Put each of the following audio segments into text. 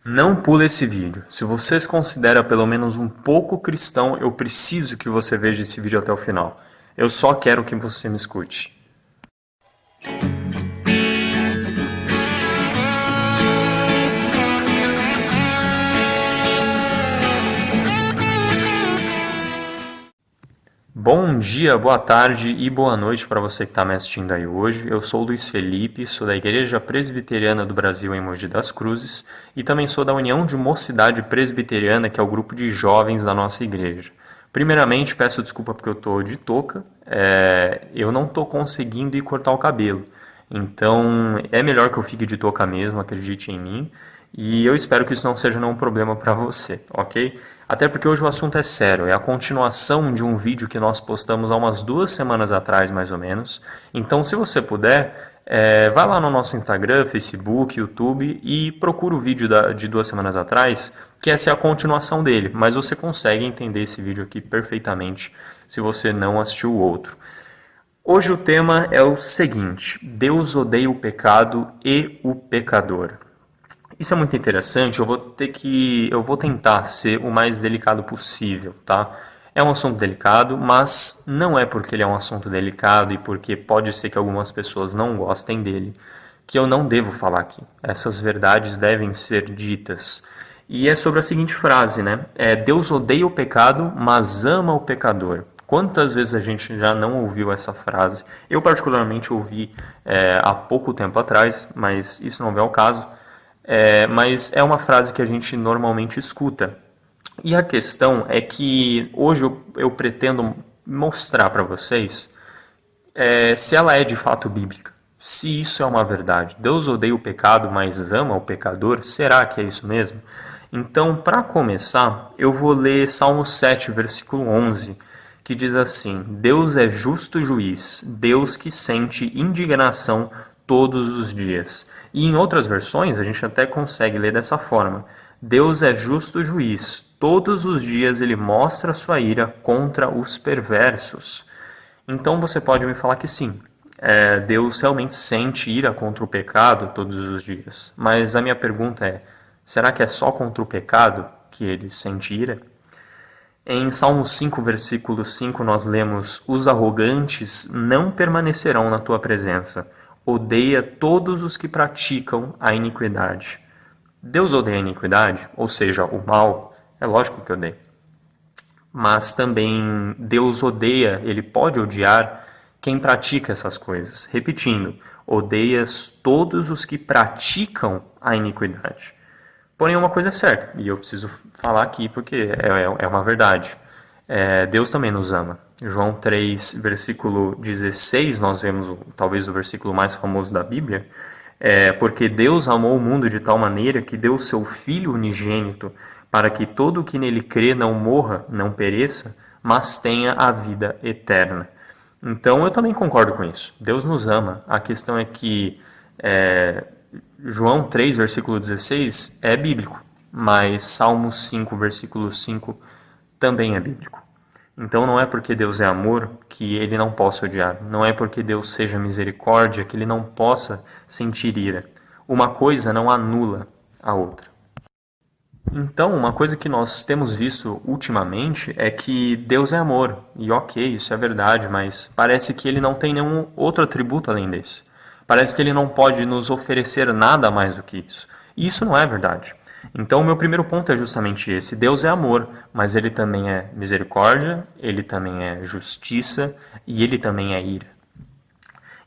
Não pule esse vídeo. Se você se considera pelo menos um pouco cristão, eu preciso que você veja esse vídeo até o final. Eu só quero que você me escute. Bom dia, boa tarde e boa noite para você que está me assistindo aí hoje. Eu sou o Luiz Felipe, sou da Igreja Presbiteriana do Brasil em Mogi das Cruzes e também sou da União de Mocidade Presbiteriana, que é o grupo de jovens da nossa igreja. Primeiramente, peço desculpa porque eu estou de touca, eu não estou conseguindo ir cortar o cabelo. Então, é melhor que eu fique de touca mesmo, acredite em mim. E eu espero que isso não seja nenhum problema para você, ok? Até porque hoje o assunto é sério, é a continuação de um vídeo que nós postamos há umas 2 semanas atrás, mais ou menos. Então, se você puder, vai lá no nosso Instagram, Facebook, YouTube e procura o vídeo de 2 semanas atrás, que essa é a continuação dele. Mas você consegue entender esse vídeo aqui perfeitamente se você não assistiu o outro. Hoje o tema é o seguinte: Deus odeia o pecado e o pecador. Isso é muito interessante, eu vou tentar ser o mais delicado possível, tá? É um assunto delicado, mas não é porque ele é um assunto delicado e porque pode ser que algumas pessoas não gostem dele, que eu não devo falar aqui. Essas verdades devem ser ditas. E é sobre a seguinte frase, né? Deus odeia o pecado, mas ama o pecador. Quantas vezes a gente já não ouviu essa frase? Eu particularmente ouvi há pouco tempo atrás, mas isso não vem ao caso. Mas é uma frase que a gente normalmente escuta. E a questão é que hoje eu pretendo mostrar para vocês se ela é de fato bíblica. Se isso é uma verdade. Deus odeia o pecado, mas ama o pecador. Será que é isso mesmo? Então, para começar, eu vou ler Salmo 7, versículo 11, que diz assim: Deus é justo juiz, Deus que sente indignação todos os dias. E em outras versões a gente até consegue ler dessa forma: Deus é justo juiz, todos os dias ele mostra sua ira contra os perversos. Então você pode me falar que sim, Deus realmente sente ira contra o pecado todos os dias. Mas a minha pergunta é: será que é só contra o pecado que ele sente ira? Em Salmo 5, versículo 5, nós lemos: Os arrogantes não permanecerão na tua presença. Odeia todos os que praticam a iniquidade. Deus odeia a iniquidade, ou seja, o mal, é lógico que odeia. Mas também Deus odeia, ele pode odiar quem pratica essas coisas. Repetindo, odeias todos os que praticam a iniquidade. Porém, uma coisa é certa, e eu preciso falar aqui porque é uma verdade. Deus também nos ama. João 3, versículo 16, nós vemos talvez o versículo mais famoso da Bíblia, porque Deus amou o mundo de tal maneira que deu o seu Filho unigênito para que todo o que nele crê não morra, não pereça, mas tenha a vida eterna. Então eu também concordo com isso. Deus nos ama. A questão é que João 3, versículo 16 é bíblico, mas Salmo 5, versículo 5 também é bíblico. Então não é porque Deus é amor que ele não possa odiar. Não é porque Deus seja misericórdia que ele não possa sentir ira. Uma coisa não anula a outra. Então, uma coisa que nós temos visto ultimamente é que Deus é amor. E ok, isso é verdade, mas parece que ele não tem nenhum outro atributo além desse. Parece que ele não pode nos oferecer nada mais do que isso. E isso não é verdade. Então, o meu primeiro ponto é justamente esse. Deus é amor, mas ele também é misericórdia, ele também é justiça e ele também é ira.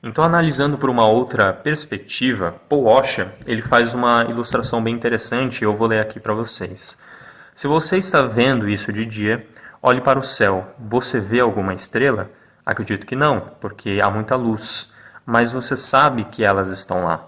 Então, analisando por uma outra perspectiva, Paul Washer, ele faz uma ilustração bem interessante e eu vou ler aqui para vocês. Se você está vendo isso de dia, olhe para o céu. Você vê alguma estrela? Acredito que não, porque há muita luz. Mas você sabe que elas estão lá.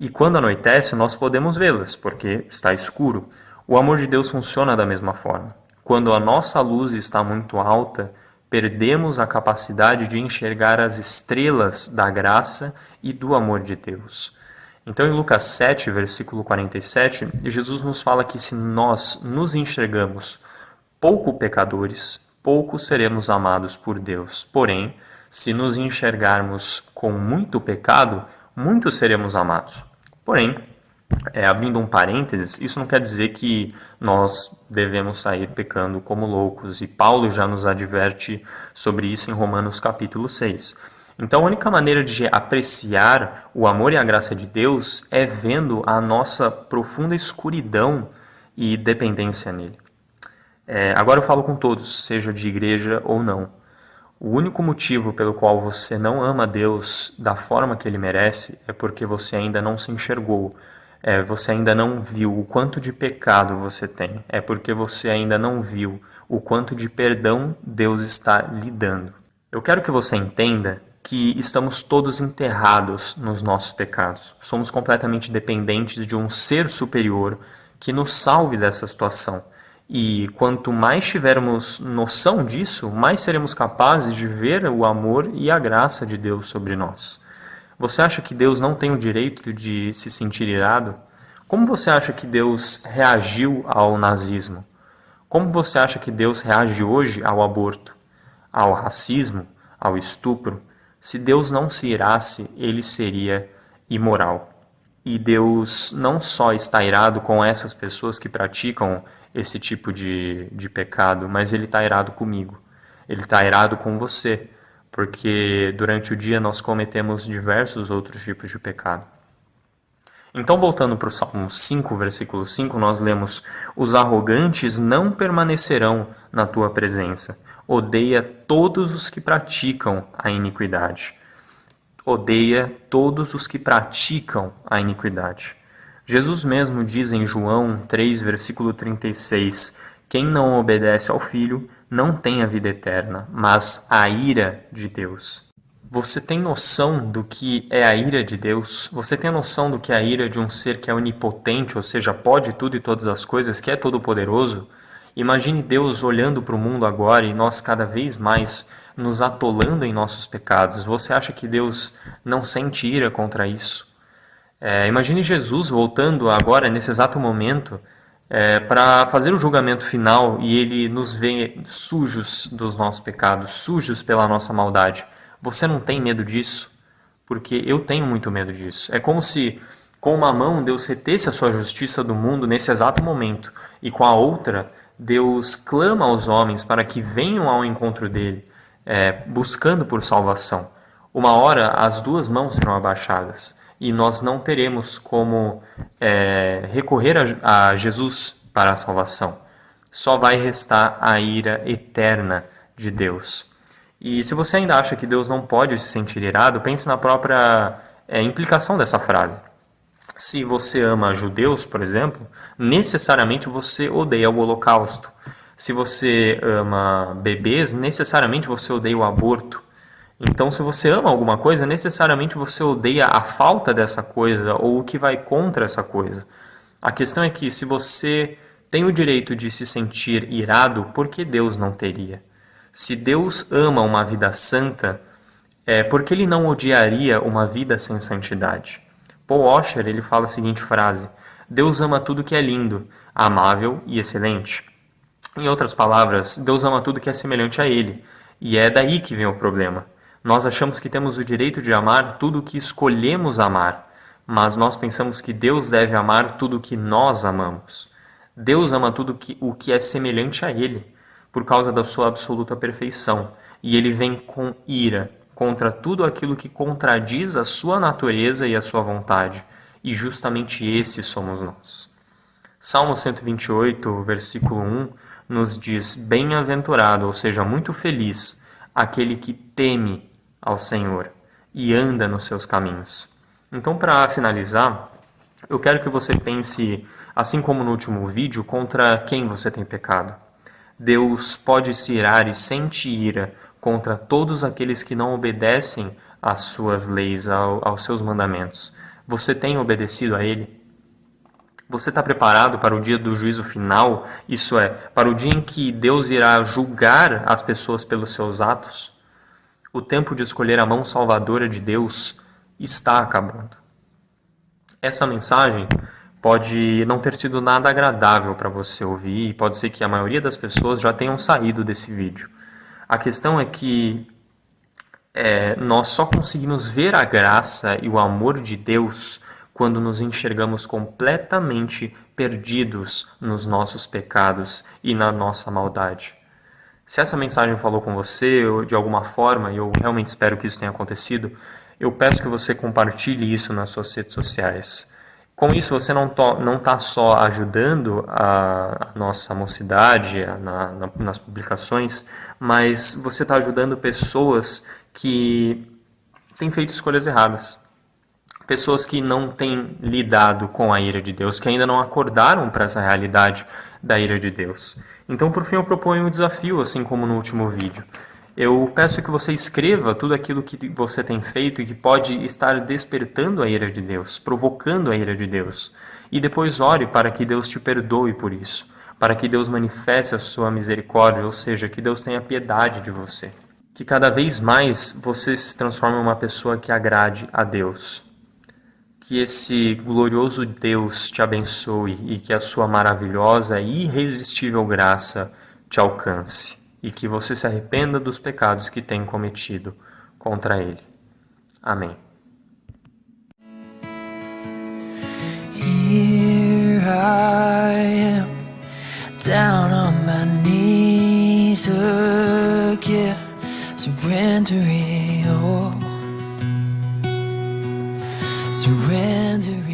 E quando anoitece, nós podemos vê-las, porque está escuro. O amor de Deus funciona da mesma forma. Quando a nossa luz está muito alta, perdemos a capacidade de enxergar as estrelas da graça e do amor de Deus. Então, em Lucas 7, versículo 47, Jesus nos fala que se nós nos enxergamos pouco pecadores, pouco seremos amados por Deus. Porém, se nos enxergarmos com muito pecado, muito seremos amados. Porém, Abrindo um parênteses, isso não quer dizer que nós devemos sair pecando como loucos, e Paulo já nos adverte sobre isso em Romanos capítulo 6. Então a única maneira de apreciar o amor e a graça de Deus é vendo a nossa profunda escuridão e dependência nele. Agora eu falo com todos, seja de igreja ou não. O único motivo pelo qual você não ama Deus da forma que Ele merece é porque você ainda não se enxergou. Você ainda não viu o quanto de pecado você tem. É porque você ainda não viu o quanto de perdão Deus está lhe dando. Eu quero que você entenda que estamos todos enterrados nos nossos pecados. Somos completamente dependentes de um ser superior que nos salve dessa situação. E quanto mais tivermos noção disso, mais seremos capazes de ver o amor e a graça de Deus sobre nós. Você acha que Deus não tem o direito de se sentir irado? Como você acha que Deus reagiu ao nazismo? Como você acha que Deus reage hoje ao aborto, ao racismo, ao estupro? Se Deus não se irasse, ele seria imoral. E Deus não só está irado com essas pessoas que praticam esse tipo de pecado, mas ele está irado comigo. Ele está irado com você, porque durante o dia nós cometemos diversos outros tipos de pecado. Então, voltando para o Salmo 5, versículo 5, nós lemos: os arrogantes não permanecerão na tua presença. Odeia todos os que praticam a iniquidade. Odeia todos os que praticam a iniquidade. Jesus mesmo diz em João 3, versículo 36, quem não obedece ao Filho não tem a vida eterna, mas a ira de Deus. Você tem noção do que é a ira de Deus? Você tem noção do que é a ira de um ser que é onipotente, ou seja, pode tudo e todas as coisas, que é todo-poderoso? Imagine Deus olhando para o mundo agora e nós cada vez mais nos atolando em nossos pecados. Você acha que Deus não sente ira contra isso? Imagine Jesus voltando agora, nesse exato momento, para fazer o julgamento final e ele nos vê sujos dos nossos pecados, sujos pela nossa maldade. Você não tem medo disso? Porque eu tenho muito medo disso. É como se com uma mão Deus retesse a sua justiça do mundo nesse exato momento e com a outra Deus clama aos homens para que venham ao encontro dele, buscando por salvação. Uma hora as duas mãos serão abaixadas e nós não teremos como recorrer a Jesus para a salvação. Só vai restar a ira eterna de Deus. E se você ainda acha que Deus não pode se sentir irado, pense na própria implicação dessa frase. Se você ama judeus, por exemplo, necessariamente você odeia o holocausto. Se você ama bebês, necessariamente você odeia o aborto. Então, se você ama alguma coisa, necessariamente você odeia a falta dessa coisa ou o que vai contra essa coisa. A questão é que se você tem o direito de se sentir irado, por que Deus não teria? Se Deus ama uma vida santa, por que ele não odiaria uma vida sem santidade? Paul Washer, ele fala a seguinte frase: Deus ama tudo que é lindo, amável e excelente. Em outras palavras, Deus ama tudo que é semelhante a ele, e é daí que vem o problema. Nós achamos que temos o direito de amar tudo o que escolhemos amar, mas nós pensamos que Deus deve amar tudo o que nós amamos. Deus ama tudo o que é semelhante a ele, por causa da sua absoluta perfeição, e ele vem com ira contra tudo aquilo que contradiz a sua natureza e a sua vontade, e justamente esse somos nós. Salmo 128, versículo 1, nos diz: bem-aventurado, ou seja, muito feliz, aquele que teme ao Senhor e anda nos seus caminhos. Então, para finalizar, eu quero que você pense, assim como no último vídeo, contra quem você tem pecado. Deus pode se irar e sente ira contra todos aqueles que não obedecem às suas leis, aos seus mandamentos. Você tem obedecido a Ele? Você está preparado para o dia do juízo final? Isso é, para o dia em que Deus irá julgar as pessoas pelos seus atos? O tempo de escolher a mão salvadora de Deus está acabando. Essa mensagem pode não ter sido nada agradável para você ouvir e pode ser que a maioria das pessoas já tenham saído desse vídeo. A questão é que nós só conseguimos ver a graça e o amor de Deus quando nos enxergamos completamente perdidos nos nossos pecados e na nossa maldade. Se essa mensagem falou com você ou de alguma forma, e eu realmente espero que isso tenha acontecido, eu peço que você compartilhe isso nas suas redes sociais. Com isso, você não está só ajudando a nossa mocidade nas publicações, mas você está ajudando pessoas que têm feito escolhas erradas. Pessoas que não têm lidado com a ira de Deus, que ainda não acordaram para essa realidade da ira de Deus. Então, por fim, eu proponho um desafio, assim como no último vídeo. Eu peço que você escreva tudo aquilo que você tem feito e que pode estar despertando a ira de Deus, provocando a ira de Deus. E depois ore para que Deus te perdoe por isso, para que Deus manifeste a sua misericórdia, ou seja, que Deus tenha piedade de você. Que cada vez mais você se transforme em uma pessoa que agrade a Deus. Que esse glorioso Deus te abençoe e que a sua maravilhosa e irresistível graça te alcance e que você se arrependa dos pecados que tem cometido contra Ele. Amém. Here I am, down on my knees again, surrendering all. Surrendering